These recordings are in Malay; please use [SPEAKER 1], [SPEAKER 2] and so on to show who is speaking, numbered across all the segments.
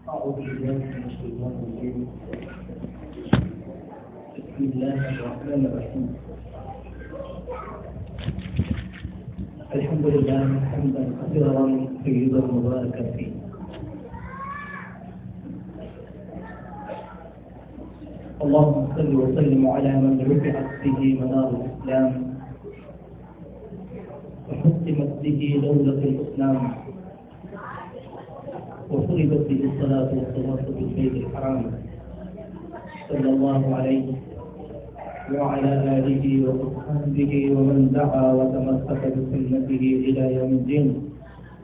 [SPEAKER 1] أعوذ بالله من الشيطان الرجيم. بسم الله الرحمن الرحيم. الحمد لله حمدا كثيرا طيبا مباركا فيه. اللهم صل وسلم على من رفعت به منار الإسلام وحكمت به دولة الإسلام وفرضت به الصلاة والصلاة بالبيت الحرام صلى الله عليه وعلى آله وصحبه ومن دعا وتمسك بسنته إلى يوم الدين.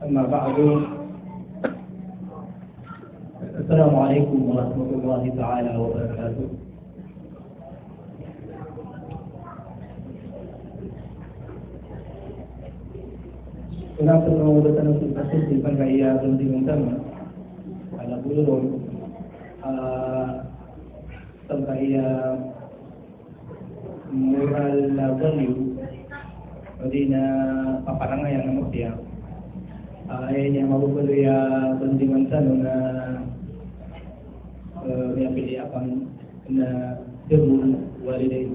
[SPEAKER 1] أما بعد، السلام عليكم ورحمة الله تعالى وبركاته. Kenapa pengurusan kasus di Pangkaya penting utama ada belum Pangkaya moral value di na paparangan yang namun dia ayah yang mau beli ya penting utama na dia pilih apa na dulu walidai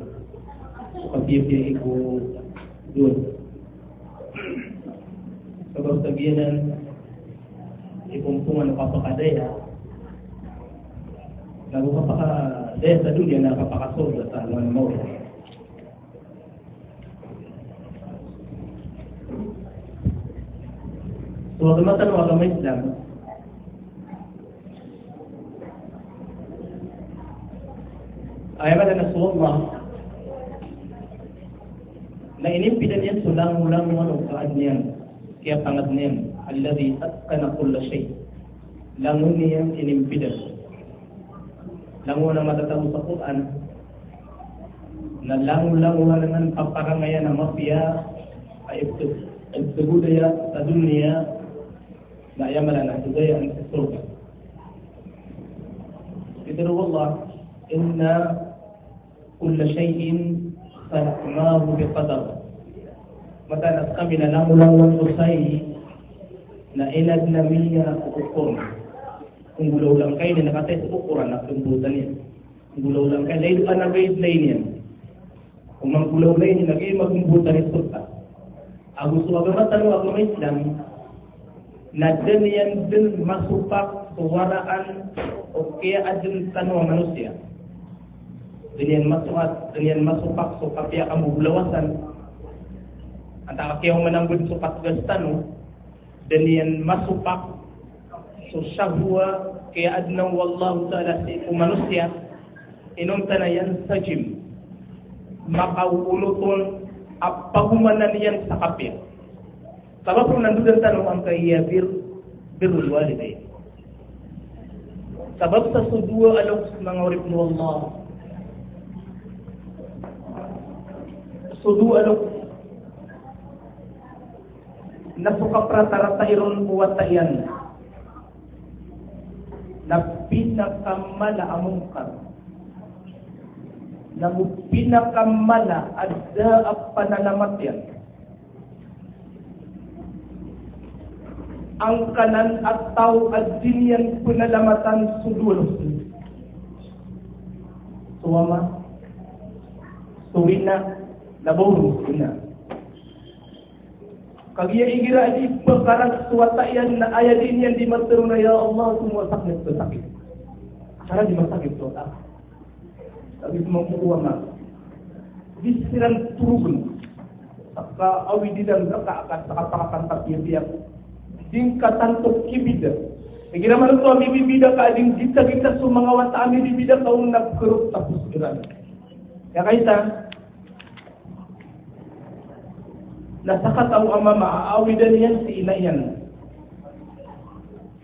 [SPEAKER 1] kapiyah ibu dulu. Sebab sebagian ikumpungan napapakadaya napapakadaya sa dunia napapakasoda sa alam mo. So kematan agama Islam ayaman na Rasulullah na inimpidan yan sulang-ulang ano kaan niyan. Kaya pangat niyan, alladhi atkana kulla shay. Langon niyan inimpidan. Langon na matatamo sa Quran na langon-langon ng paparangayan ng mafia ay ibtugudaya sa dunia na ayamala na tudaya ang surga. Ito Allah, inna kulla shay'in khalaqnahu biqadar. Matanas kami na langulangan usay na inad na miya ukur. Kung gulaw lang kayo na nakatay sa ukuran na kumbutan niya. Kung gulaw lang kayo, dahil na baseline yan. Kung manggulaw lang niya, naging magkumbutan niya sulta. Ang gusto agama Islam, na dyan yan din masupak, suwaraan, o kaya adyan tanong manusia. Dyan yan masupak, so kapya kang buglawasan. At kaya mananggod sa patgastan, no? Dan yan masupak, so syahwa, kaya adnaw wallahu ta'ala si manusia, inunta na yan sa gym. Makauuluton, at pahumanan yan sa kapya. Sabab kung nandun ang tanong ang kaya birul waliday. Sabab sa sudwa alok mga urip mo Allah. Sudwa alok nasuka pratarata iron buwat tayan na pinakamala amungkar na pinakamala adda ang panalamat yan ang kanan at tao at dinyan pinalamatan sudulos suwama suwina labong suwina Kagiya igira di pagkarat suwata yan na ayadin yan di matero na ya Allah semua sakit to sakit. Karena di masakit to tak. Tapi mampu na. Disiran turun. Saka awi di dan saka pakakan tapiya. Dingkatan to kibida. Igira man to ami bibida ka ding kita sumangawat ami bibida kaung nagkeruk tapos iran. Ya kaita nasakat ang ama maaawidan yan si ina yan.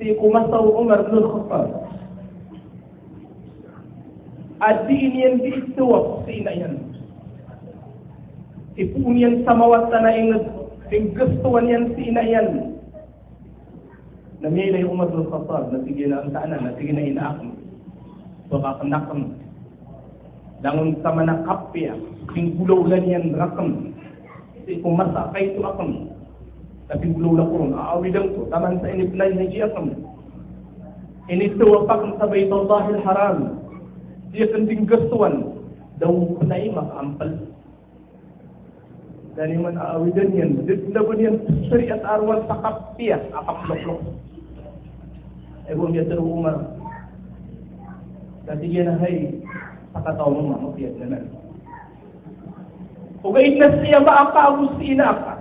[SPEAKER 1] Si Kumasaw Umar bin Khattab. Adiin yan di ituwak si ina yan. Ipun yan sa mawat na yung gustuan yan si ina yan. Namilay Umar bin Khattab na sige na ang tanan, na sige na inaakam. So kakanakam. Dangon sa manakapya, yung gulaw lang yan rakam. Kung masakay ito akam, tapi gulaw lang ko, aawidan ko, taman sa inipnay na siya akam. ini tuwapak sa Baitullahil Haram. Dia kending gestuan daw kunay makampal. Dan man aawidan yan, diblaban yan syariat arwal sa kapiyas, akaplok-lok. Ewan niya sa Umar. Dati yan ay sakataw mo mamapiyat na na. Kung inas niya maakawos inaka,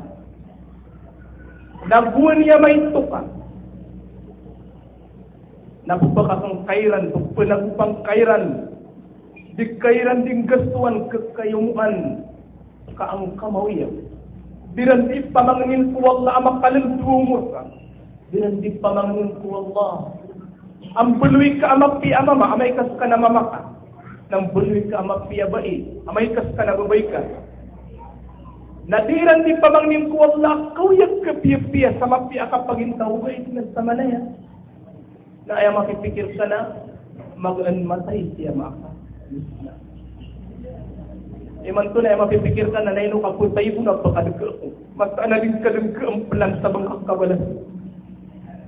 [SPEAKER 1] nabuan niya may tuka, napupaka kang kairan, pagpanagupang kairan, di kairan ding gastuan kakayumuan, kaang kamawiya. Biran di pamangin ko Allah makalalumot ka. Biran di pamangin ko Allah. Ang buluy ka amapi amama, amay kas ka na mamaka. Nang buluy ka amapi abai, amay kas ka na babay ka. Nadiran di pamangin ko Allah, kauyag ka piya-piya sa mapi akapagintaw ba ito sa manaya. Na ay makipikir ka na, mag-anmatay siya maka. Iman to na ay mapipikir ka na naino ka po tayo po napakadagka ko. Mas analin ka lang ka ang plan sa bangkang kabalas.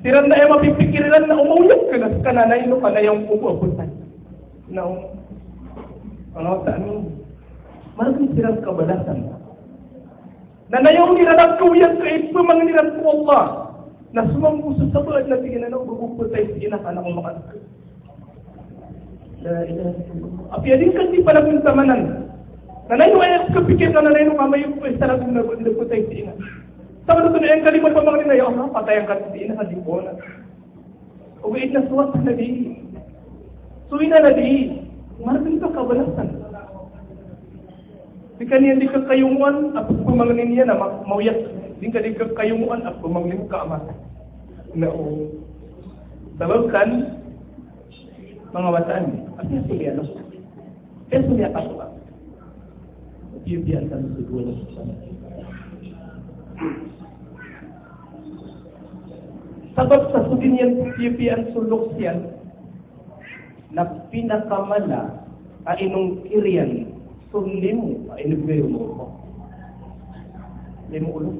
[SPEAKER 1] Tiran na ay mapipikiran na umuyag ka na naino ka na yung upo po tayo. Na ano saan maraming sirang kabalasan. Na nayon niradag kawiyag ka ito mga niran po Allah. Na sumampuso sa baad na tingin na upo tayo sa inakan ako makadagka. Apiadin ka di pala pinsamanan. Nanay mo ay kapikir na nanay mo kamay ko sa sarap na putay si ina. Sama na ito na yung kalimot pa mga nila yung patay ang kasi si ina ka di po na. Uwiit na suwat na di. Suwi na di. Maraming ka kabalasan. Di ka niya di ka kayunguan at pumangin niya na mauyak. Di ka di ka kayunguan at pumangin ka ama. Na o. Sababkan mga bataan. At yung sige ano. Kaya suya ka suwa. Bibiyan kami sa duwa ng sama. Sabab sa sudin yan, bibiyan sulok siyan, na pinakamala ay inong kiriyan, sulimu ay nagbayo mo. Limu ulo.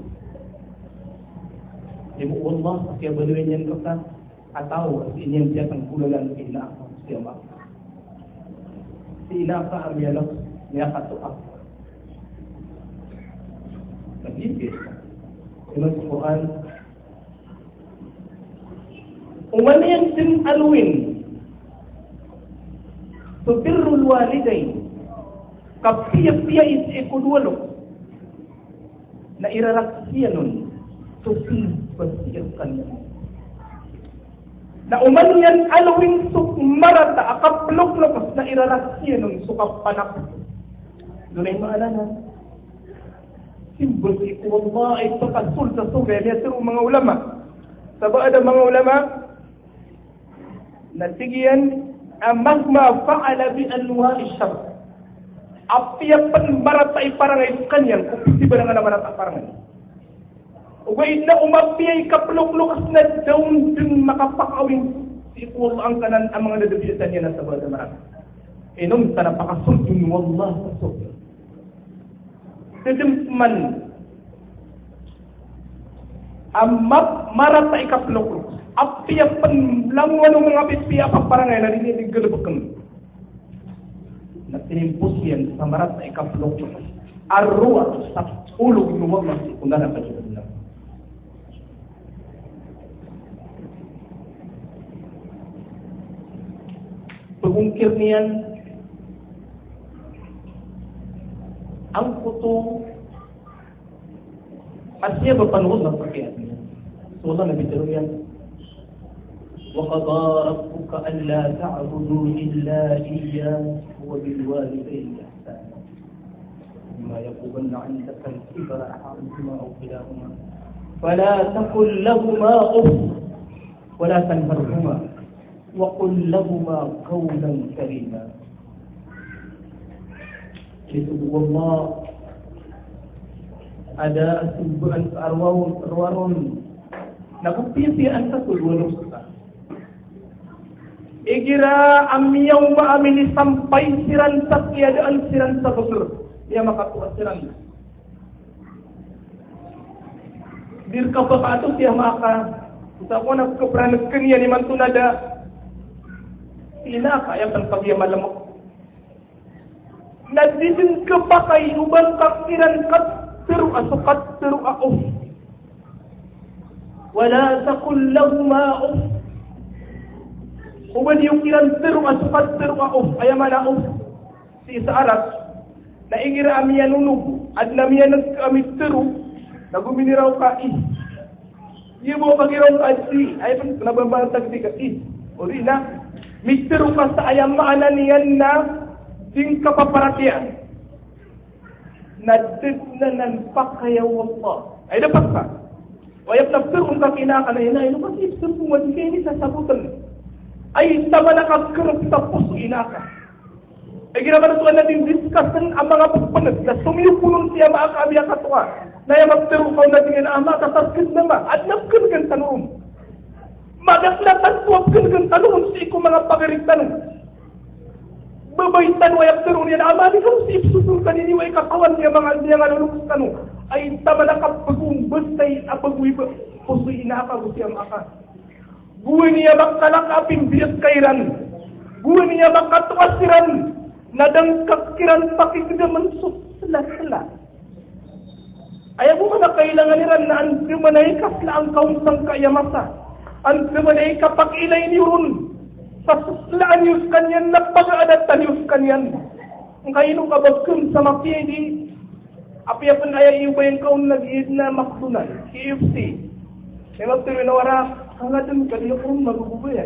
[SPEAKER 1] Limu Allah, kaya baluin yan ka, ataw, at inyan siya ang kulalan sa inaaka, siya ba? Si inaaka ang yalang, niya katuak. Nagigit. Ilang sa Quran. Kung ano yan sin aluin, so birrul waliday, kapiya-piya is ikudwalo, na iraraksiya nun, so sinbasiyang kanya. Na uman yan aluin so marata, akaplok-lokos, na iraraksiya nun, so kapanak. Doon ay maalanan. Simbol ito Allah ay pagkasul sa suga niya sa mga ulama. Sabah ada mga ulama na sigiyan magma fa'ala bi anwa'i syar. Apiyapan marata ay parangay kanyang kupiti ba nga marata parangay. Ugay na umapiyay kaplok-lokas na dawn din makapakawing si Allah ang kanan ang mga nadabitan niya na sabah ada marata. Inom sa napakasul din wallah sa suga. Man amap marata ikaplok apiyapan lang ng mga pipiya pa parangay na rin galabakan na tinimpos yan sa marata ikaplok arwa sa ulog ng mga kung na nakasunan lang pagungkir niyan ang puto at siya bapanunod ng pagkiyat niya. So wala nabitiro yan. وَقَضَى رَبُّكَ أَلَّا تَعْبُدُوا إِلَّا إِيَّاهُ وَبِالْوَالِدَيْنِ إِحْسَانًا إِمَّا يَبْلُغَنَّ عِندَكَ الْكِبَرَ أَحَدُهُمَا أَوْ كِلَاهُمَا فَلَا تَقُل لَّهُمَا أُفٍّ وَلَا تَنْهَرْهُمَا وَقُل لَّهُمَا قَوْلًا كَرِيمًا. Wallah ada sebuah arwahun nakapiyaan sa tulunong sa igira amiyaw maamini sampay siran sa kiadaan siran sa basur niya makatuwa siran bir ka pa ato siya maka sa ko nagkapranag kanya ni mantunada Inaka yang pagya malamok. Nagdidin ka ba kay ubang kakiran katteru asukatteru auf. Wala takul lahuma auf. Uban yung kiran teru asukatteru auf. Ayamana auf. Si sa Arab, naigira amiya nunog. At namiya nagkamit teru. Naguminiraw ka Di mo pagiraw ka ay nababantag di ka O rin na. Mistero ka sa ayang maana niyan na ding kapaparatian. Nadidnanan pa kaya wala. Ay dapat ka. Wayap nagtirong ka kinakanayin na, ino kasi ibsan puman kayo ni sasabutan. Ay tama na kagkarap tapos inaka. Ay ginawa na tuwan natin discussion ang mga pagpanag na sumiyupunong siya maakabiya katuwa. Na yung magtiro ka na tingin ama, kataskin naman. At nagkargan tanong. Magaklatan po ang ganang tanong si ko mga pagaring tanong. Babaitan wayak tanong niya na amani ka si ipsusun kaniniway kakawan niya mga nalulungs tanong. Ay tama na kapagong bastay apagwi ba pusoy inaka siyang aka. Buwi niya magkalakaping biyat kairan. Buwi niya magkatuwasiran. Nadang kakiran pakikdaman sala-sala. Ayaw mo na kailangan niran na ang simanay kasla ang kaunsang kayamasa. Ang simanay kapag ilay niyon, pasaslaan yus kanyan, napag-aadatan yus kanyan. Ang kaino kabagkam sa makiyadi, apiyapan ay iubayin kaun nag-iid na McDonald, KFC. May magtuloy na wara, hangadan ka diyo kung magugubaya.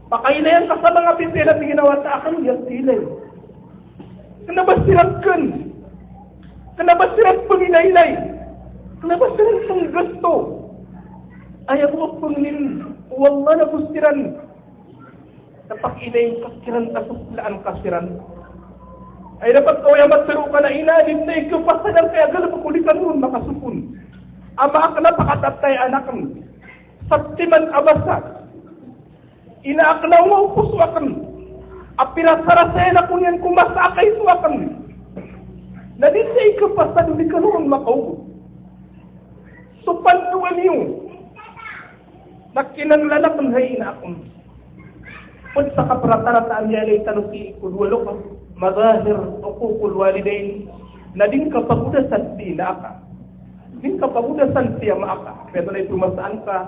[SPEAKER 1] Pakailayan ka sa mga pipila na ginawa sa akin, yes, ilay. Kanabasirat kan. Kanabasirat pangilaylay. Kanabasirat pang gasto. Ayaw mo pangin, wala na pustiran. Napakilay kasiran, napuslaan kasiran. Ay dapat ko yung mataro ka na inalim na ikaw pasalang kaya galap kulikan mo makasupun. Ama ka na pakatatay anak mo. Saktiman abasa. Inaakla mo puswakan. Apirasarasay na kung yan kumasakay suwakan. Nadin sa ikaw pasalulikan mo makaubo. Supantuan niyo. Nakinanglanak ng hayin akong. Pag sa kaprataratan niya ay tanuki kulwalo ka, mazahir o kukulwalidain, na din kapagudasan di na ka. Din kapagudasan siya maaka. Pero na tumasaan ka,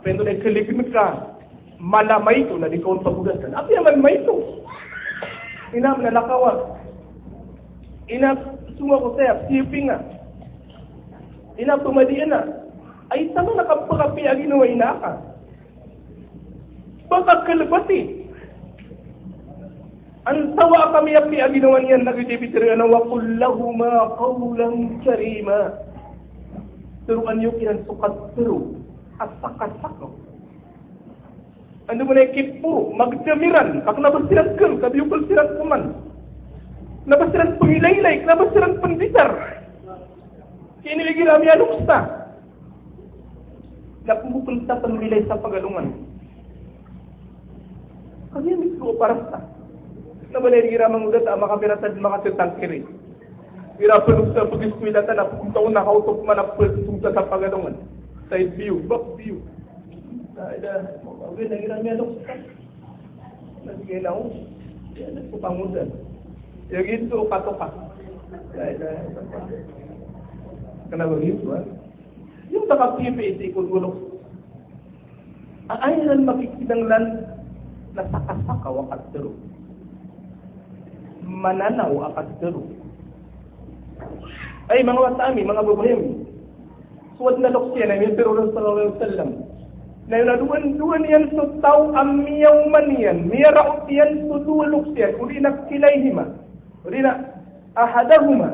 [SPEAKER 1] pero na kalipin ka, malamay ito na di ka pagudasan. Api naman may ito. Inam na lakawa. Inam suma ko sayap, siping nga. Inam tumadian na. Ay sama nakapakapi ang ginawa inaka. Baka kalabati. Ang tawa kami api ang ginawa niyan nagitipitiri na wakul lahuma qawlang karima. Turuan yung kinansukat turu at sakasako. Ano mo na ikipo, magdamiran, kak nabasiran kang, kabiyukul siran kuman. Nabasiran pangilaylay, nabasiran pandisar. Kiniligin namin aluksta. Na pumupunta panmilay sa pagalungan. Kaya mismo para sa nabalay gira mangudat ang makapiratad mga tutangkiri. Gira panug sa pag-iskwilatan na pumunta ko nakautok man ang pagsunta sa pagalungan. Side view, back view. Dahil okay, nagira niya luksa. Nasigay na ako. Yan, nagpupangudan. Yung ito, katoka. Dahil kanabang ito, ha? Yung nakapipi iti ikul-ulok. Ang ayanan makikidanglan na sakasakaw akat dero. Mananaw akat dero. Ay mga watami, mga babayami. Suwad na loksya na yung pero sallallahu alaihi wasallam. Na yun na duwan yan sa tao ang miyaw man yan. Miyaraot yan sa duwa loksya. Uli na kilayhima. Uli na ahadahuma.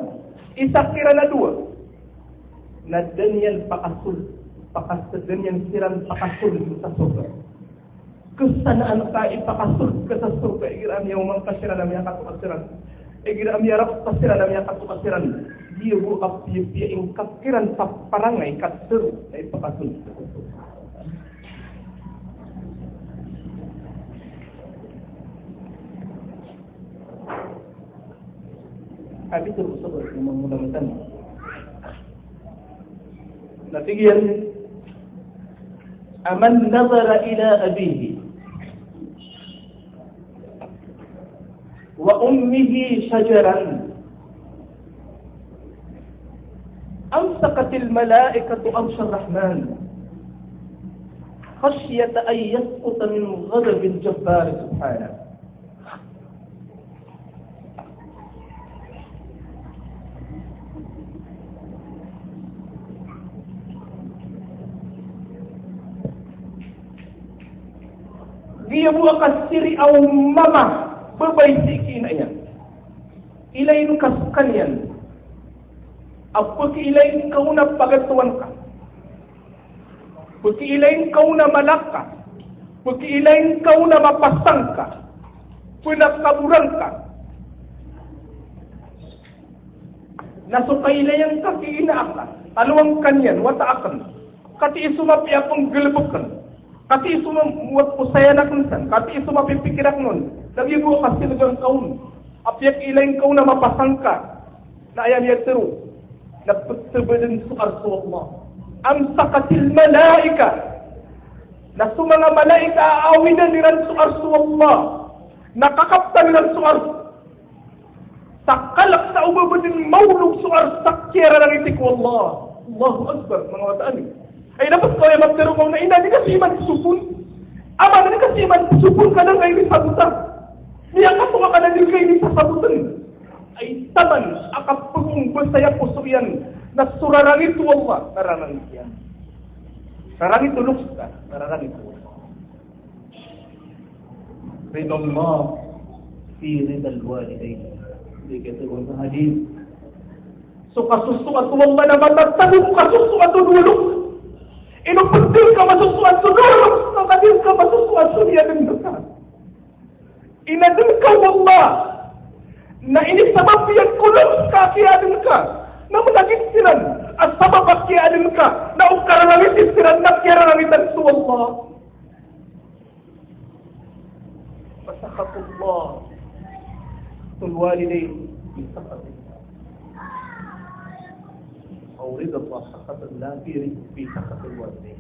[SPEAKER 1] Isakira na duwa. Na danyan pakasul, danyan siran pakasul sa surga. Kesanaan ka ipakasul ka sa surga, igiram yung mga kasiran na miya katukasiran. Igiram yarap kasiran na miya katukasiran. Dia buap dia ing kakiran sa parangay katur na ipakasul sa surga. Habis terus sebut mengundang-undang. Natigyan aman nazara ila abihi وأمه شجرا أمسكت الملائكة عرش الرحمن خشية أن يسقط من غضب الجبار سبحانه. Dia buat siri au mama berbaisikin ayat. Ilain kasukanian. Apa ki ilain kau na pagatuan ka? Paki ilain kau na malaka. Paki ilain kau na mapasang ka. Pinakaburan ka. Nasukailayan ka kiinaaka. Aluang kanyan, wataakan. Kati isumapi akong gilbukan. Kati isu membuat usaya nak insan, kati isu mapipikirak nun. Lagi buat kasih dengan kaum. Apiak ilain kau nama pasangka. Na ayam ya teru. Dapat sebeden suar Allah. Amsakatil malaika. Na sumanga malaika awinan dengan suar Allah. Nakakaptan dengan suar. Sakalak sa ubabedin maulug suar sakyara ng itik Allah. Allahu Akbar mga watani. Ay dapat kau yang magkaroon mo na ina, di kasi iman supun. Ama, di kasi iman supun ka na ngayon sa sabutan. Niya ka tunga ka na din kayo sa sabutan. Ay taman, akapagong basaya puso yan, na surarangit to Allah, nararangit yan. Nararangit to luks ka, nararangit to Allah. Ridallah fi ridal walidain. Hindi kita kong sa hadith. So kasusuat to Allah na matatagong kasusuat to dulok. Inupuntil ka masusuan sunulog sa kadir ka masusuan suniyadin ka. Inadin ka Allah na inisabab yan kulong ka kiyadin ka na managit silan at sabab kiyadin ka na ukarangamitin silan na kiyaranamitan su Allah. Pasakatullah tulwalidain bisakatin. أو رضا الله سخط الله في سخط الوالدين.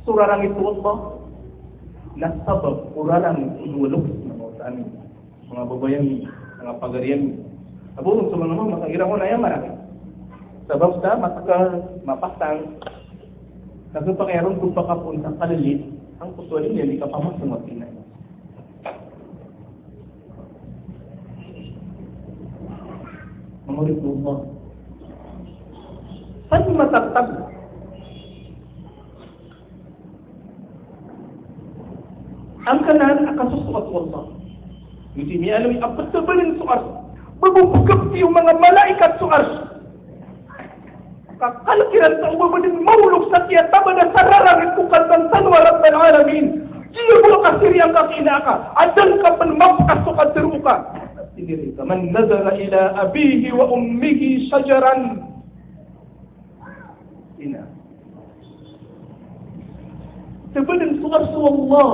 [SPEAKER 1] Surah langit Allah na sabab uralang udulok ng mga tani, mga babayan, mga pagarian. Abulong sa mga makakira mo na yan marami. Sabab sa mataka mapasang nagpapakairon kung pakapun sa kalilit, ang kutualin niya di ka pamasang matinay. Mga rin Allah. Saan matatag? Ang kanan akasusuat Allah. Hindi niya alam yung apatabalin suars. Babubugap yung mga malaikat suars. Kakalakiran sa ubabadin maulog sa kiyataba na sararangit kukal ng sanwarat ng alamin. Siya mo kasiri ang kakinaka. Adan ka pan mapkasukat teruka. Siniri ka. Man nazara ila abihi wa ummihi syajaran. Ina. Sebelum suarsu Allah.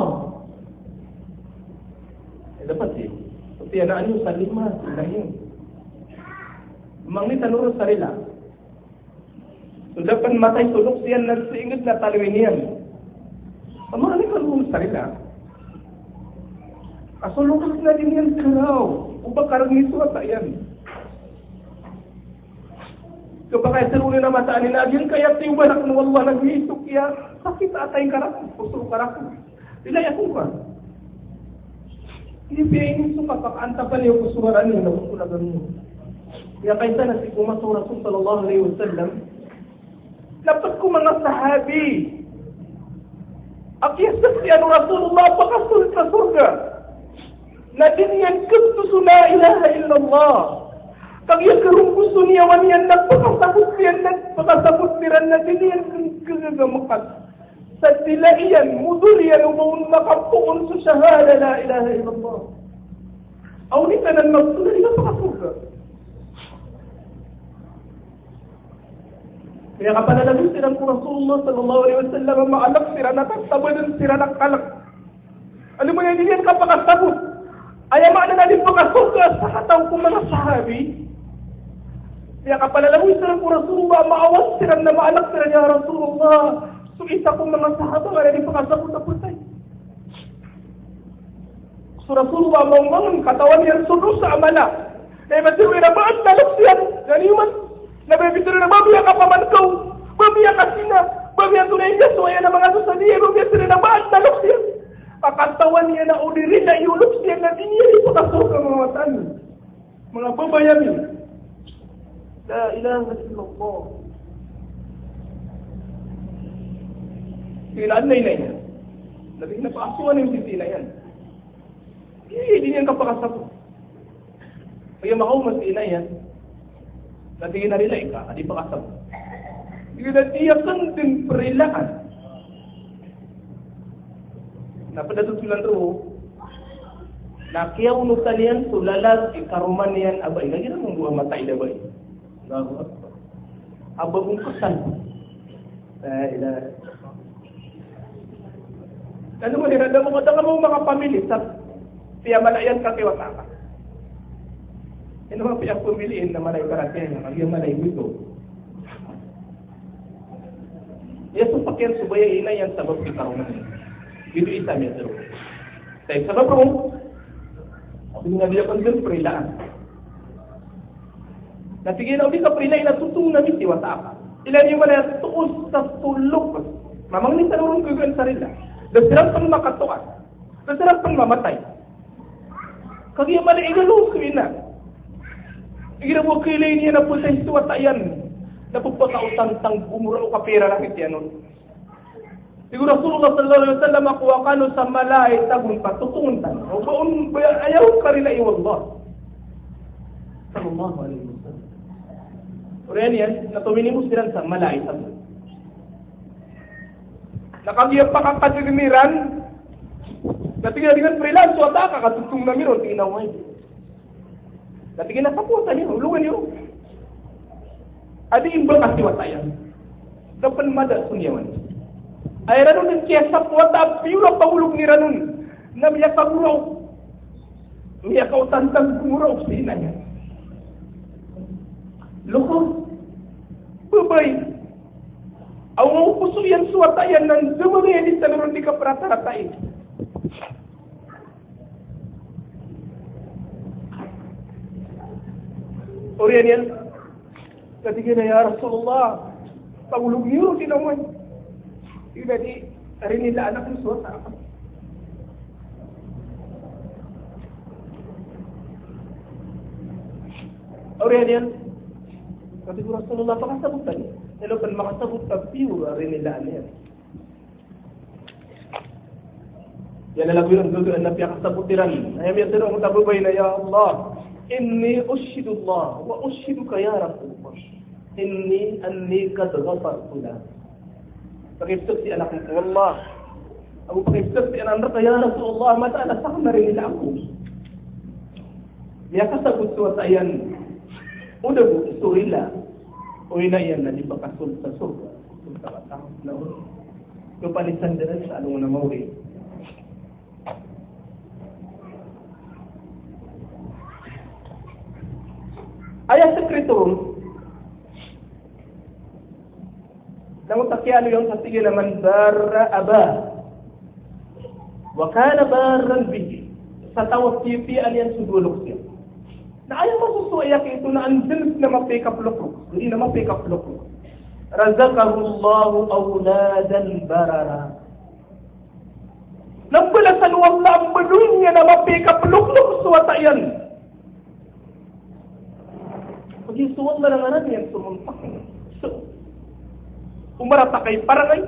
[SPEAKER 1] Dapat eh. Tapi anak ni salimah lain. Memang ni tanurus sarila. Sudah pan matai suluk sian na seingat na talwinian. Memang ni kalung sarila. Asulukas na din yan karaw. Ubak karang isu at yan. Kapag serunin na mataan na agyan kaya tiwanak na wallah nag-iisok kaya sakit atay karak, puso karak. Ilaya ko ka. Hindi ini suka pakaantapan niyo kusuwaran niyo na kusulagan niyo. Kaya kaysa na si Kumaso Rasul sallallahu alaihi wasallam, dapat ko mga sahabi. Akiyasas siya ng Rasulullah pakasul sa surga. Na dinyan kutusu la ilaha illallah. Kag yang kerumpusu niya wanian nagpakasakot niran na diniyan kagagamukat. Sa sila iyan, mudul yan umawang makapuon sa shahada la ilaha illallah. Aunita ng magsunod, hindi ka pakasuga. Kaya kapanalagin silang kung Rasulullah sallallahu alaihi wasallam ang maalak sila natagtabadan sila nagkalak. Ano mo yan, hindi yan kapakasabot. Ayamaan na natin pakasuga sa hataw kong mga sahabi. Kaya kapalalawi silang kung Rasulullah, maawas silang na maalak sila niya Rasulullah. So isa kong mga sahaba nga na di pakasabot na putay.
[SPEAKER 2] Rasulullah bangun katawan yang sudus sa amala. Dahil masiwi na ba't naluksiyan? Ganiman. Nabibito na babiya ka pamankaw. Babiya ka sina. Babiya tunay niya. So ayan ang mga susaniya. Babiya sila na ba't naluksiyan? Katawan niya na udiri na iuluksiyan na din niya. Ito kasok ang mga matan. Mga babayami. La ilaha illallah. Sinanay na yan. Nabing napaasuan yung sisi na yan. Hindi niyan kapakasabot. Kaya makaumas ina yan. Natingin na rin ka, hindi pa kasabot. Hindi na tiyakan din perilaan. Napadatutulan ro, nakiyaw nutan yan, sulalag, ikaruman yan, abay, lagi na mong buwang matay na ba eh. Aba mong kasal. Ano mo, nirada mo mga pamilya sa piya malayan ka kiwata ka. Ano mga piya pumiliin na malay karatin, ang malay dito. Yesus pakir subaya ina yang sabab kekarunan. Itu isa metro. Tapi sabab mo, dengan dia penting perilaan. Natigil ang di ka perilaan na tutong na miti wata. Ilan yung mga tuos sa tulog. Mamang ni tanurong ko yung sarila. Dasirang pang makatuan. Dasirang pang mamatay. Kaya mali igalong ko ina. Iginawa kilay niya na po sa istuwata yan. Napagpakautan tang umura o kapira lang iti ano. Siguro Rasulullah sallallahu alaihi wasallam akuha kano sa malay tagun patutuntan. O baon ayaw ka rin na iwallah. Sallallahu alaihi wasallam. Uriyan yan, natuminimos silang sa malay tagun. Nakagiyap pa kang kadirimiran. Natigil dengan freelance, wata ka katutong na miron, tinaway. Natigil na kaputan niyo, ulungan niyo. Adi imbang kasi wata yan. Dapan mada sunyawan. Ay ranun din kaya sa wata, piyura paulog ni ranun. Na miya kaguraw. Miya kautantang gumuraw sa ina niya. Loko. Babay. Ang mga puso yan suwata yan nang dumagay din sa naroon di ka prata-ratain. Oriyan yan. Katigin na ya Rasulullah. Pagulog niyo, sinawan. Iba di, rin nila anak ng suwata. Oriyan yan. Katigin Rasulullah, pakasabutan niya. Hello, kan makasabot ka pure rin nila yan. Yan na lang yun, ang napiyakasabot niran. Ayam yan sila, matababay na, Ya Allah, inni ushidullah, wa ushiduka ya Rasulullah. Inni anni kad ghafartu la. Pakipsok si anak ko, Wallah. Ako pakipsok si anak ko, Ya Rasulullah, mata nasak na rin nila ako. Niya kasabot suwa sa yan. Uda po, surila. Uy na yan na di ba kasul sa surga. Sulta ka takot na ulo. Kapalisan din sa anong na mauri. Ayah sekretum. Namun takyalo yung sasige naman barra aba. Wa kana barran bihi. Sa tawag tipian yan sudulok siya. Na ayaw masusuayak ito na andun na ma-pick up lukuk. Hindi na ma-pick up lukuk. Razaqahullahu awladan barara. Nagpalasan wala ang balon niya na ma-pick up lukuk suwata yan. Pag-isuwang na langanan yan, sumuntak. So, umarata kay parangay.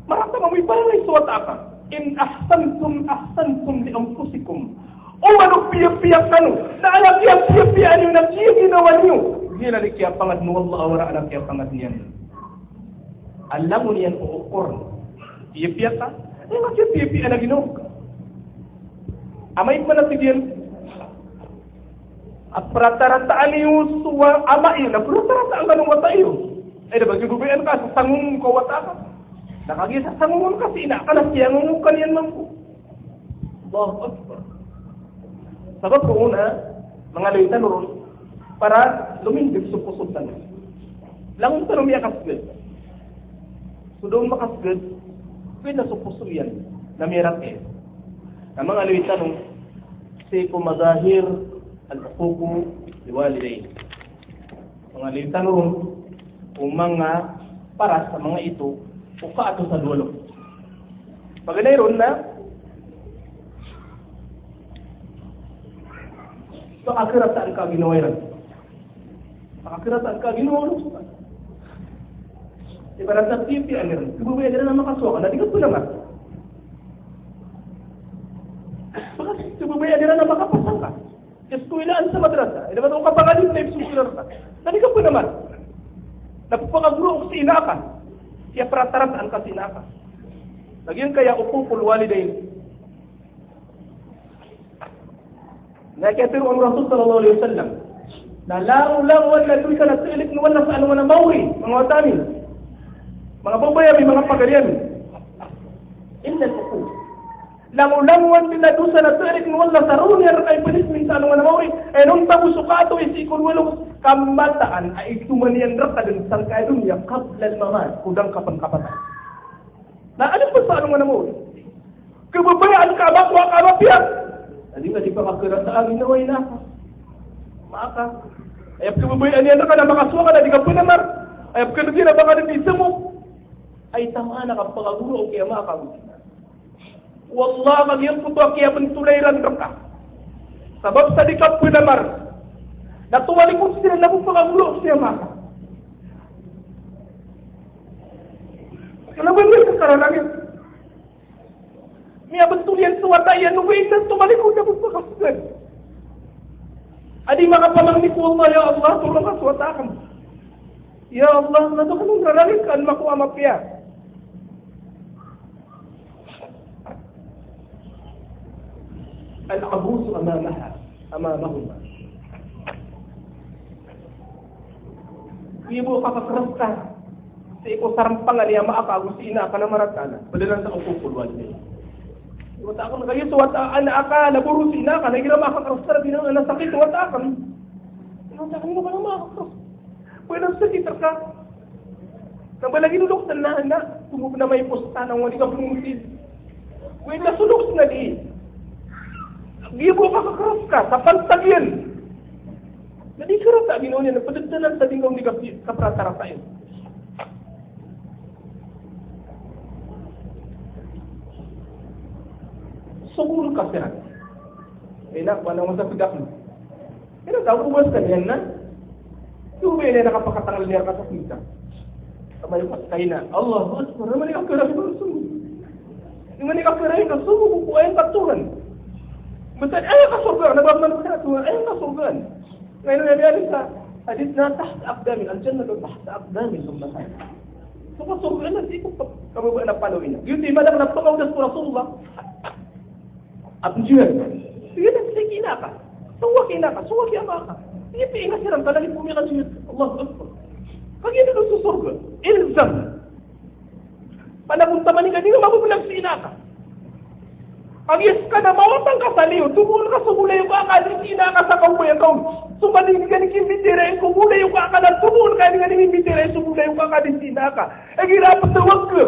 [SPEAKER 2] Marata mamoy parangay suwata ka. In ahsantum li anfusikum. O ano piyak-piyak kanu, na alam piyak-piyak niyo na siya ginawa niyo. Hindi na kaya pangad mo, Allah awara alam kaya pangad niyan. Alam mo niyan uukor. Piyak-piyak ka? Eh, makya piyak-piyak na ginawa ka. Amay pa na tigyan. At rata-rataan niyo suwa amay na rata-rataan ka ng wata iyo. Eh, diba, gugubayan ka sa sangong ko wata ka. Nakagaya sa sangong kasi inakalas siya ng kanyan ng ko. Allahu Akbar. Sabab ko una, mga lawitan ron, para lumindig supusuntan. Langon sa lumiya kasgad. So doon makasgad, pwede na supusun yan, na merat eh. Ang mga tanong, siku mazahir al-uququ liwalidain. Mga tanong, kung mga para sa mga ito, o kaato sa dulo. Pag mayroon na, pakakirataan ka ginawaran. Pakakirataan ka ginawaran. Ibarat sa TV, kebubuyan nila na makasuha ka, nadigat ko naman. Kebubuyan nila na makapasang ka. Eskuilaan sa madrasa, dapat ako kapangalim na ipsukular ka. Nadigat ko naman. Napapakagulo ko sa ina ka. Kaya pratarasaan ka sa ina ka. Lagyan kaya uqukul walidain. Nakatiro ang Rasul sallallahu alaihi wasallam na lang wala tulka na tilik na wala sa anong mauri, mga watamin, mga babayami, mga pagarian. Inna al-uqul. Lang wala dusa na tilik na wala sa runi ay punismin sa anong mauri. Ay nung tabu sukato isikul walong kamataan ay tumanian rata dan sangkay dunia qabla al-mamat, kudang kapan-kapatan. Na ano pa sa anong mauri? Kebabayaan ka ba, kuha ka ba piyak? Hindi ka di pa makakira sa amin na way na ako. Maaka. Ayap kebabayaan niya na ka na makasuha ka na, di ka pinamar. Ayap ka na din na baka nabisa mo. Ay tama na ka pagkagulo o kaya makakagulo. Wallah, kagyan po ito kaya pantulairan ka. Sabab sa di ka pinamar. Natuwali ko sila na kung pagkagulo siya maka. Kalaban niya ka karalangin. May abantulian sa watayan nung waitan tumalikod na pagpakasugan. Adi makapamangnik ko Allah, Ya Allah, tulong ka sa watakan. Ya Allah, nato ka nung rarangin ka, makuha mapya. Al-abusu amamahuma. Ibu kapakras ka. Sa iko sarampangan niya maakagus ina ka na maratana. Padalan sa upukulwan niya. Wata ako na kayo, so wata anak ka, naburo si ina ka, nagira makakras din ang nasakit, wata ka. Wata ka mo ka na makakras. Pwede ang sakit ka. Nang balagin ulok sa na, tumub na may posta ng wali ka pumutin. Pwede na sulok na di. Gibo makakras ka, sa pantagyan. Nadi karata, ginawa niya, napadagdanan sa tingong di kaprataratayin. Sugul ka siya. Enak, panang sa pidak mo. Kaya tayo umas ka niyan na. Yung may nakapakatangal niya ka sa kita. Kamay pas kayo na. Allah, Akbar, naman ikaw kira ka sumo. Naman ikaw kira ka sumo, kukuhain katuran. Basta, ay kasurgan, nababman ka katuran, ay kasurgan. Ngayon nangyari sa hadith na tahta akdamin, al-jannah na tahta akdamin, sumahan. So kasurgan na, di ko kamabaan na palawin na. Yun, di malang napakaudas ko Rasulullah. At diyan, sige na, sige na ka. Suwak ka. Sige, piingat siya lang, talagang pumikan siya. Allahu Akbar. Pag yun ang susurga, ilzam. Panapunta man nga, di nga mabubulag si ina ka. Pag yes ka na, mawatang ka sa liyo, tumul ka, sumulay ka ka, di ina ka sa kauboy akaw. Sumaling ka ni kimbitira, sumulay ka ka na, tumul ka ni kimbitira, sumulay ka ka, di ina ka. Ang hirapat na wag ka.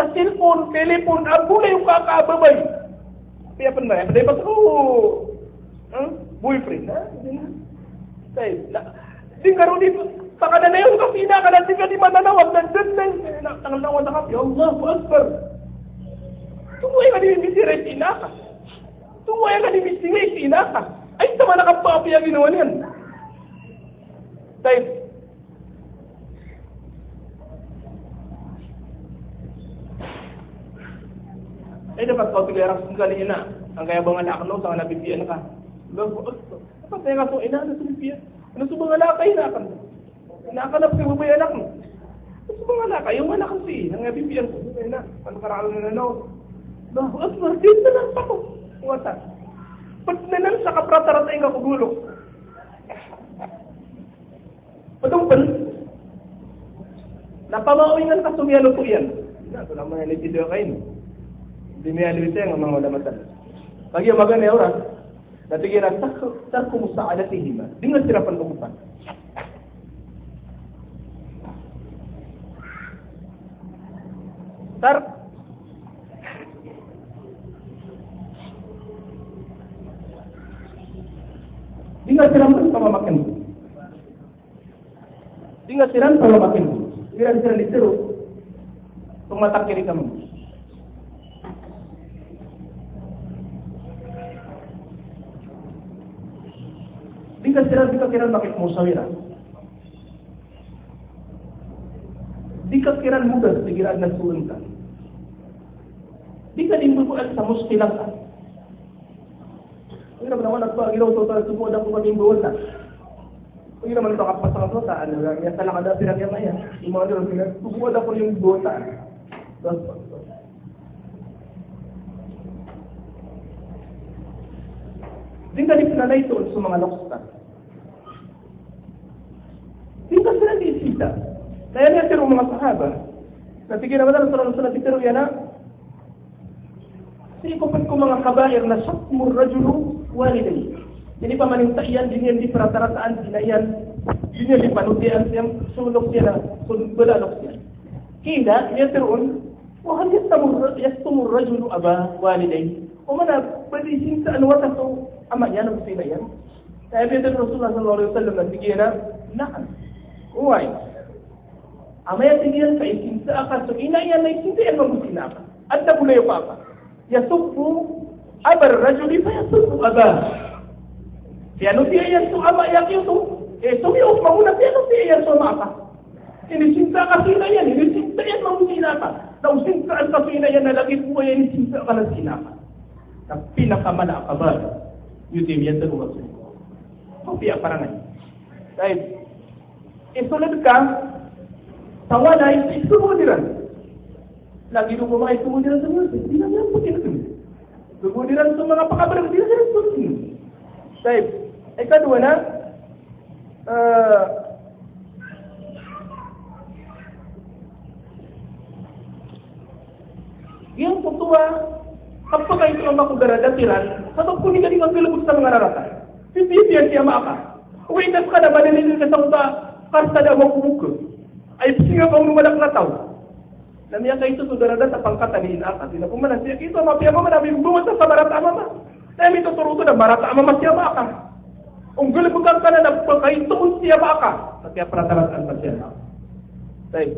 [SPEAKER 2] Sa cellphone, telepon, abulay ka ka, babay. Kaya pa naman, hindi ba ito? Boyfriend, ha? Hindi ka rin dito. Saka na yung kasina ka na, hindi ka di mananawag. Tangal na wala ka. Ya Allah, Akbar. Tumuhay ka di misira yung sina ka. Tumuhay ka di misira yung sina ka. Ay, sama na kapapi ang ginawa niyan. Dahil, ay dapat kau tiga orang sekali ina. Ang kaya bang anak no sa nabibiyan ka. Dapat kaya ka so ina na subibiyan. Ano sa mga anak kayo na kan? Inakalap ka mo ba anak mo? Ano sa mga anak kayo anak kasi nang nabibiyan ko. Ina, ano karaan na no? Allahu Akbar, dito na pa ko. Wata. Pag nanan sa kapratarata yung kakugulo. Pagkampal. Napamawingan ka sumiyalo po yan. Ito naman yan video kayo. Dimiyalito yung mga ulamatan. Pag yung magana yung oras, natigyan ang tarko mo sa alatihima. Di nga sirapan kumupan. Tinggal siram sama makan. Tinggal siram sama makan. Siram diterus. Mata kiri kamu. Tinggal siram makin musawirah. Dikakiran mudah pikiran dan turunkan. Jika dimbubukan sa muskilan ka. Kung naman nagpagiraw ito subukan ako magimbuan na. Kung naman ito kapasang ito, yan sa lakada pinagyan na yan. Yung mga nila pinag, subukan ako yung buwan na. Din ka pinanay ito sa mga loksta. Din ka sila diisita. Kaya niya tiro mga sahaba. Natigil naman na sa natitiro yan na sikupan ko mga kabair na sakmur rajulu waliday. Jadi pamanintaian din yan di perata-rataan sinayan. Din yan di panutian siyang sulok siya na belalok siya. Kaya niya tiroon, wahal yastumur rajulu aba waliday. O mana, pwede sinta anuwata to ama yan ang sinayan. Kaya biya Rasulullah SAW natigil na, nakan. Uway. Amaya tinggihan ka isinta akan. So inayan na isinta yan magusin akan. At nabulayo pa akan. Yasubbu abar rajuli fa yasubbu abah. Tiano siya yan so ama yakin to. Sumiyo mauna tiano siya yan so maka. Inisinta ka sila yan. Inisinta yan magusin akan. Nausintaan ka sila yan na lagi po yan inisinta ka na sinakan. Na pinakamala akabar. Yutim yan sa lumas. Kopya parangan. Dahil isulad ka tawanay sa ikumudiran. Lagi nung mga ikumudiran sa mga hindi na yan po kinagin. Ikumudiran sa mga pakabarang hindi na yan po kinagin. Dahil, ikadwa na, yung tutuwa, kapag kayo ito ang makugaradatiran, sa kunin ka din ang galabot sa mga rarata. Pipipiyan siya maaka. Uwinas ka na, manilin ka sa uta, kasta na makubuko. Ay singa kang lumalak na tao. Namiya kayo ito sudarada sa pangkataniin akat. Sila kung manan siya, ito mapiyama manami buwan sa marata amama. Dahil ito turuto na marata amama siya maaka. Kung gulabutan ka na nagpakain tuon siya maaka. Kaya pratarataan pa siya maaka. Dahil.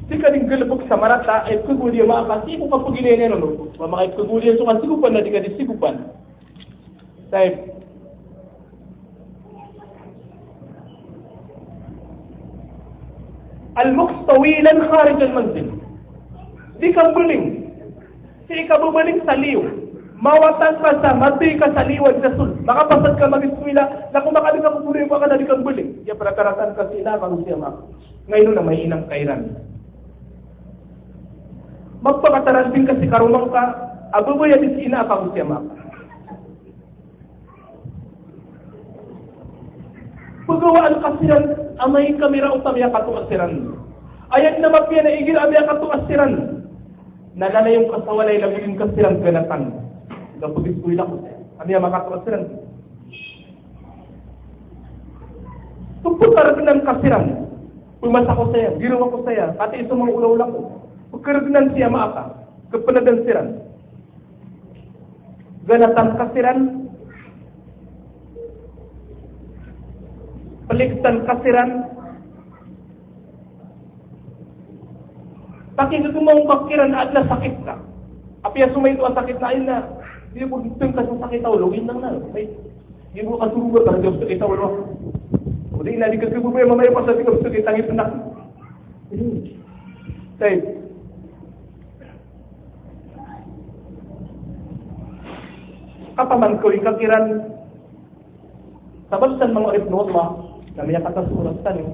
[SPEAKER 2] Sika din galabog sa marata, ay kuguli maaka. Sigo ka pagilin yan, no? Mga kuguli yan, so kasigupan na di ka disigupan. Dahil. Al-muks tawilan kharij al-manzil. Di ka buling. Di ka bumaling sa liw. Mawatan ka sa mati ka sa liwag sa sul. Makapasad ka mag-iskwila na kung makali ka pupuri mo ka na di kang buling. Di para karatan ka sila mag-usya mak. Ngayon na may inang kairan. Magpakataran din kasi karumang ka. Abubuya di si ina ka usya mak. Pagawaan kasiran, amay kamera utamya katuasiran. Ayat na mapya na igil amya katuasiran. Nalala yung kasawalay lang yung kasiran ganatan. Kapag-iskuila ko, amya makatuasiran. Tuputar ng kasiran. Pumasa ko saya, ginawa ko saya, pati ito mga ulaw-ulaw ko. Pagkaragnan siya maaka, kapanadan siran. Ganatan kasiran, peliktan kasiran, pakingagumang bakiran at na sakit ka. Apiya sumay ito ang sakit na ayun na. Hindi mo ditong ka sa sakit na ulogin lang na. Hindi mo kasurungan para gawin sa kita ulo. O di na di ka kagumay mamaya pa sa di ka gusto kitang ipanak. Dahil, kapaman ko ikakiran sabab sa mga ibnu Allah namanya kata surat tani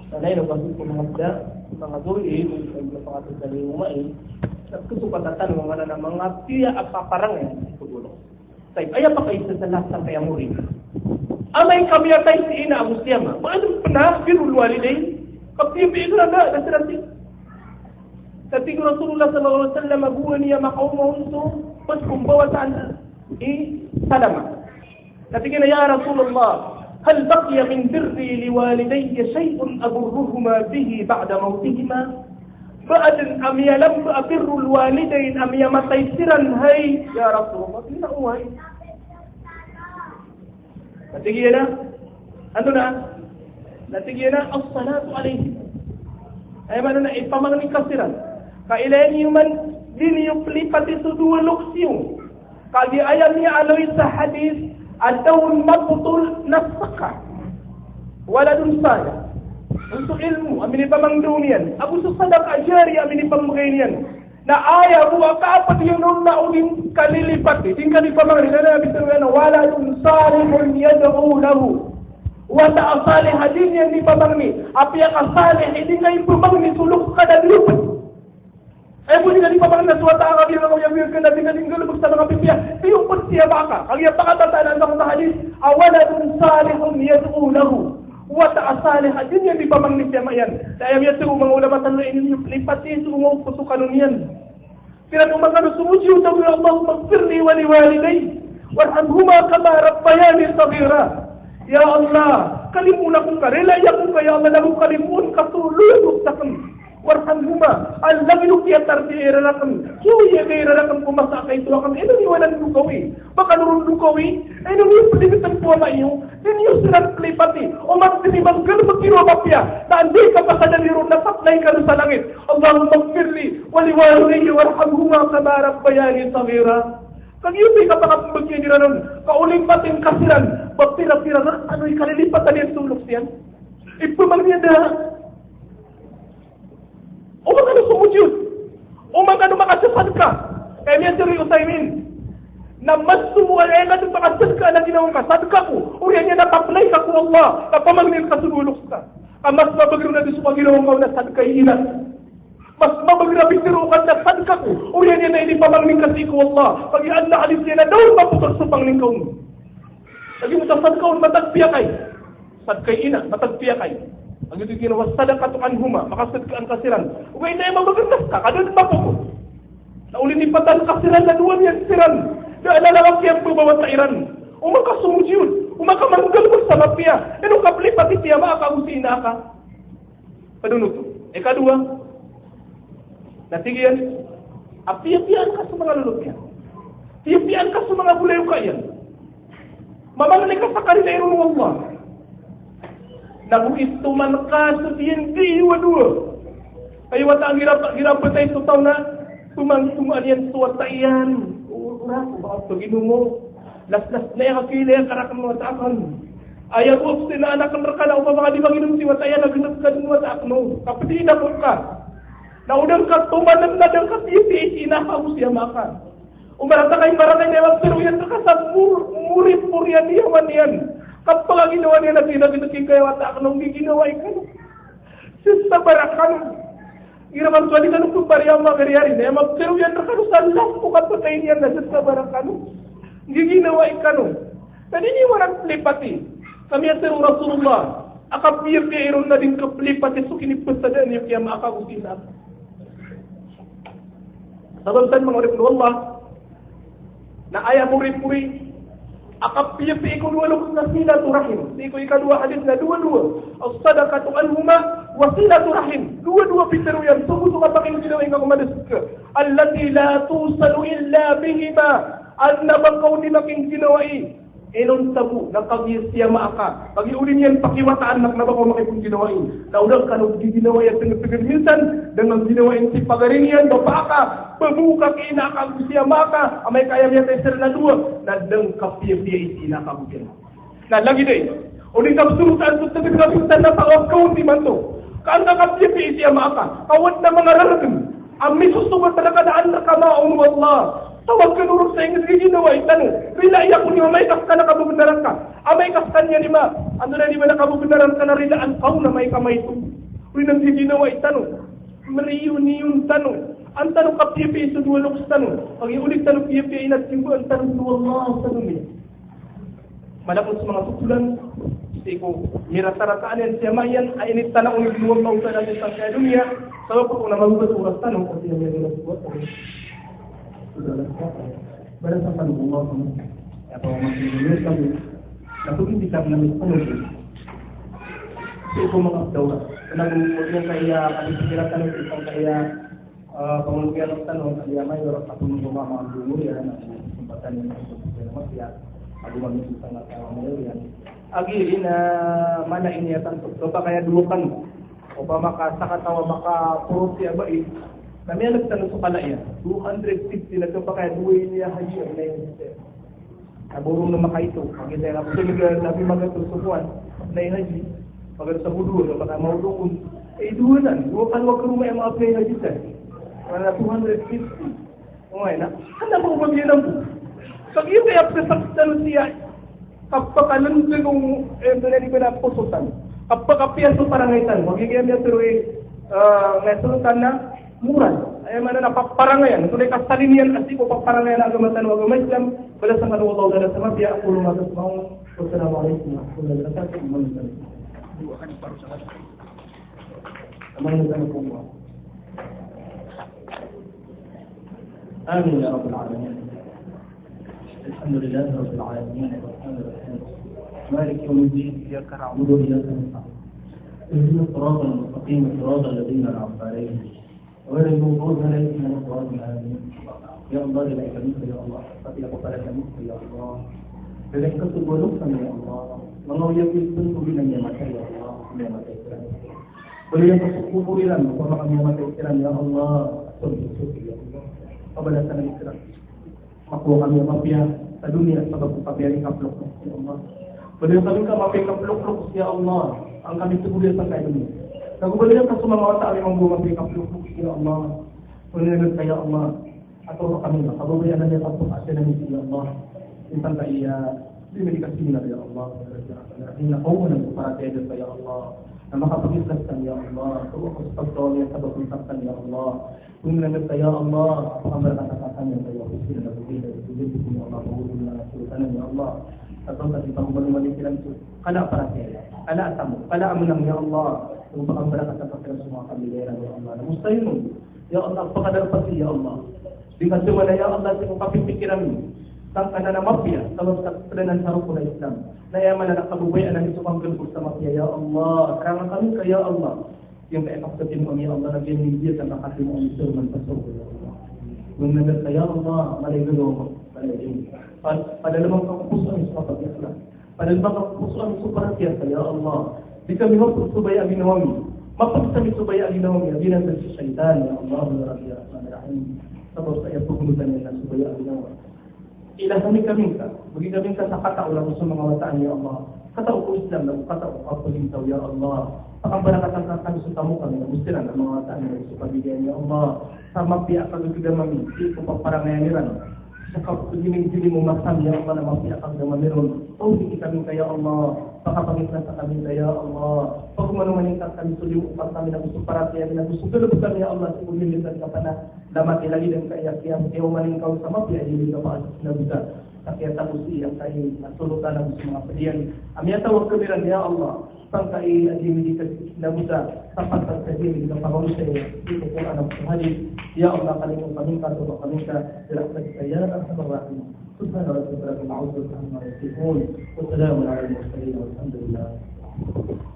[SPEAKER 2] sanay no kasi kung mga doi mga pangatod sa umay nagkusupatatan mga na mga piya at paparang siguro tay aya pa kay sa lahat sa kaya muri amay kami atay si ina Abu Siyama paano pernah birul waliday kapti biigro na dasirati Ketika Rasulullah sallallahu alaihi wasallam buwan niya makaumon so pas kumbawa sa salama. Ketika ya Rasulullah, hal baqiya min birri liwalidayya shay'un aburruhuma bihi ba'da mautihima? ba'dan am yalam birrul walidain am yamataysiran hay ya Rasulullah ina uway. Natigyan na? Ano na? Natigyan na as-salatu alayhi. Ay man na ipamangni kasiran. Kailan yuman din yung plipati sa dua luksyo. Kadi ayam niya aloy sa hadis adawun maputul nasaka. Wala dun saya. Untuk ilmu, amin ipamangdoon yan. Ako sa sadaka jari, amin ipamagayin yan. Na ayaw mo, kaapat yung nung nauling kalilipat. Hindi ka ipamagayin. Na nabitang yan, wala dun salihun yada'u lahu. Wala asalih din yan ipamagni. Api ang asalih, hindi nga ipamagni. Sulok ka na lipat. Ay po hindi ka ipamagni. Suwata ang kabila ng yamir ka na dingaling galubag sa mga pipiya. Siyong pag siya baka. Kaya pakatataan ang sa hadis. Wala dun salihun yada'u lahu. Wata asalih din yan ipamagni siya mayan. Dahil yan sa mga ulama tanong yung lipat yan sa mga pusukan yan. Kaya nung mga sumusiyo sabi ng Allahumma gfirli wa liwaliday warhamhuma kama rabbayani saghira. Ya Allah, kalimun akong karela yakong kaya Allah lagu kalimun katulog sakam. Warhamhuma al-laminuk yatar di iralakan. Suya kay iralakan pumasa kay tuwakan. Ito ni walang lukawi. Baka nurun lukawi. Ito ni padibitan po na iyo. Then silang klipati. O magdinibang gano'n magkiro mapya. Na hindi ka pa sa daliro na saklay ka sa langit. Allahumma gfirli waliwaliday warhamhuma kama rabbayani saghira. Kag yun ka pa kapagyan nila nun. Kauling pating kasiran. Pagpira-pira na. Ano'y kalilipatan yung sulok siyan. Ipamagyan na. O magkano sumudyod? O magkano makasasad ka? Kaya niya siri Usaymin. Na mas sumuha na yung makasad ka na ginawang kasad ka ko. O yan niya nakaplay ka ko Allah. Kapamagnin ka sumulok ka. Mas mabagro na doon sa ginawang ka na sad ka iilan. Mas mabagro na bitirukan na sad ka ko. O yan niya na inipamagnin ka si ko Allah. Pag yan na alis niya na daw maputok sa pangling ka. Lagi mo sa sad ka matagpiya kay. Sad kay ina, matagpiya kay. Ang ito ginawa, sadaqatu anhuma, makasad ka ang kasiran. Uway na yung magagandas ka, kadun pa po. Naulin ni patan kasiran na duwan yan siran. Dahil lalawag yan po bawat sa iran. Umakasumudyod, umakamanggal mo sa mapya. Anong kapli pati siya, makakagusina ka. Padunod. Kadua, natigyan, api-apian ka sa mga lulutyan. Api-apian ka sa mga bulayo kayan. Mamangalik ka sa karinero ng Allah. Nabuistuman ka sa TNT, wadua. Ay wata ang hirap tayo sa taon na tumang-tumaan yan sa wata yan. Ura, baka pagino mo. Las-las na yung kakili ang karakan mga takan. Ayaw ko na anak ang rakala o baka di maginom si wata yan, naginap ka din wata akno. Kapati inapot ka. Naunang ka, tumanang na ng ka-TPH, inakabos siya maka. Umarata kayo marakay na yung pero yan ka sa muri-puri yan yaman yan. Kapag ang ginawa niya na pinag-inagin kayo at aknong ginawa ikaw. Sista barakan. Iraman suwali ka nung pagbarya ang mga karyari na yung pero yan na kano sa lang po kapatayin yan na sista barakan. Ginawa ikaw. Naniniwaran plipati. Kami at sirong Rasulullah. Akapir kaya iron na din kaplipati so kinipasadan yung kaya maakagusin na. Sababsan mga orip Allah na ayaw muri-muri akapiyap sa ikon walong na silatu rahim. Sa ikon ikadua hadis na dua-dua. As-sadaqatu anhuma wa silatu rahim. Dua-dua pitero yan. Subuso ka paking ginawa yung kumadas ka. Allati la tusalu illa bihima. Ang nabangkaw ni making ginawa inon tabu. Nakagis siya maaka. Pag-iulin yan pakiwataan na nabangkaw makipong ginawa Naunang kanong ginawa yan tengah-tengah minsan. Dengan ginawa yung si pagarin yan. Bapaka. Pabuka kinakag siya maka. Amay kaya niya tayo na dua. Nadang kapiya-piya isinakag siya. Na lagi din. O di kapsurutan sa tabi-kapitan na tawag kawon di man to. Kaan na kapiya-piya siya maka. Kawad na mga raragan. Ang misusunod talaga daan na kamaong Allah. Tawag ka nurok sa ingin ginawa itanong. Rila iya ko ni may kas ka nakabubunaran ka. Amay kas ka niya ni ma. Ano na di ba nakabubunaran ka na rila ang kaw na may kamay ito. Rin ang ginawa itanong. Mariyo niyong tanong. Ang tanong ka piya-piya sa duwalok sa tanong. Pag iulit tanong piya-piya inatimbo ang tanong sa Allah sa tanong niya. Malapot sa mga sukulan. Kasi ko mirata-rataan yan siya mayan. Ay init tanong ulit luwang mauta natin sa kaya dunia. Sabab ko na magugas oras tanong. Kasi yung may gulas buhat. Pada sa tanong Allah sa mga. Kaya pa mga kami. Nato hindi ka namin tanong. Kasi ko mga daw.
[SPEAKER 1] Nag-uulong kaya kapisikiran tanong isang kaya pamulukian ng tanong kaya mayor at kapag mga dulo yan ang sumpatan yung kapisikiran ng masya ako mag-isip ang mayor yan agi na mana iniyatan to pa kaya dulukan o pa makasakatawa makapuro siya ba na may nagtanong sa kalaya 250 na to pa kaya duwi niya haji ang nayon naburong na makaito pag ito yung nabusunod nabi magatusukuan na yung haji pag sa budo na baka maulungon duwanan duwakan wag rumay ang mga play haji tayo wala 250 umay na handa mo umagyan ng pag iyo kaya presaktan siya kapakalan kung hindi ko na pusutan kapakapiyan sa parangaytan magiging niya pero ngayon na murad ay mana na paparangayan tunay kasalinian kasi ko paparangayan ang gamatan wag Islam wala sa manuwa na sa mabya ako lumagas maong wassalamualaikum warahmatullahi wabarakatuh dua kan baru sangat aman dan kumwa amin ya rabbal alamin alhamdulillah rabbil alamin arrahmanir rahim مالك يوم الدين إياك نعبد وإياك نستعين اهدنا الصراط المستقيم صراط الذين أنعمت عليهم غير المغضوب عليهم ولا الضالين يا الله إليك منك يا الله فإلى قبلك منك يا الله إليك كتب ونقصا يا الله والله يكفي بنا نعمتك يا الله نعمتك وليك الصفوف إلى وما نعمتك يا الله تنصرك يا الله قبل سنة الإسلام مخلوقا يا مافيا الدنيا سبب كبير كفلك يا الله Beliau kami kami kapluk-pluk ya Allah, ang kami sebulan sampai dunia. Aku beliau ke semua mata kami membawa kami kapluk-pluk ya Allah. Beliau ya Allah, atau kami lah. Kalau beliau ada kapluk ada nanti ya Allah. Intan kaya diberikan ya Allah. Inna qawman para tiada ya Allah. Nama kapagitlaskan ya Allah. Tuwa ko sa pagtawag ya sabab usapan ya Allah. Kung nangat ya Allah, apa kabar kata-katanya ya Allah. Sila na bukida, ya Allah. Pagulungan sultanan ya Allah. Atau tadi bangun pikiran itu kada para saya kada tamu kada amunang ya Allah untuk berangkat kepada semua kami daerah ya Allah mustahil ya Allah pakadar pasti ya Allah dengan semua ya Allah semua kami pikiran ini tangkana na mafia kalau kedanan sarukul Islam na ya mana nak kabubayan ang isupang gelbus sa mafia ya Allah terangan kami ke ya Allah yang kaya kapsatin mo ya Allah na binibigyan sa makasin mo ito man pasok ya Allah kung nagat ya Allah maligulong pada lemah keputusan sahabat Islam pada lemah keputusan super biasa ya Allah jika memang supaya Abi Nawawi maka kita supaya Abi Nawawi bilang dari syaitan ya Allah ya Rahim sebab saya pengurusan yang supaya Abi Nawawi ilah kami minta bagi kami minta kata ulama semua mengatakan ya Allah kata ukur Islam dan kata apa kita ya Allah akan berkata kami sutamu kami mesti nak mengatakan supaya ya Allah sama pihak kami juga meminta keparangan Sakap begini memasang ya Allah nama pihak kami dengan meron. Oh kita minta ya Allah, pakapangitlan sa kami ya Allah. Pagkumanumanin kami sulit upang kami nagsuparat ya nagsusulo kami ya Allah sigurin dan kapana damat ilagi dan kayakian kaya umaning kau sama pihak ini ka na bisa. Kaya tapusi ang tayo nasulutan ng mga pediyan. Amya tawag kamiran ya Allah. Sangkai adimi na bisa sapat sa adimi ng pangawisa ito po anak hadis. Ya Allah kalimu paminta to paminta dirahmat saya arhamar-rahim. Subhanallah wa bihamdihi wa salamun ala al-mursalin walhamdulillah.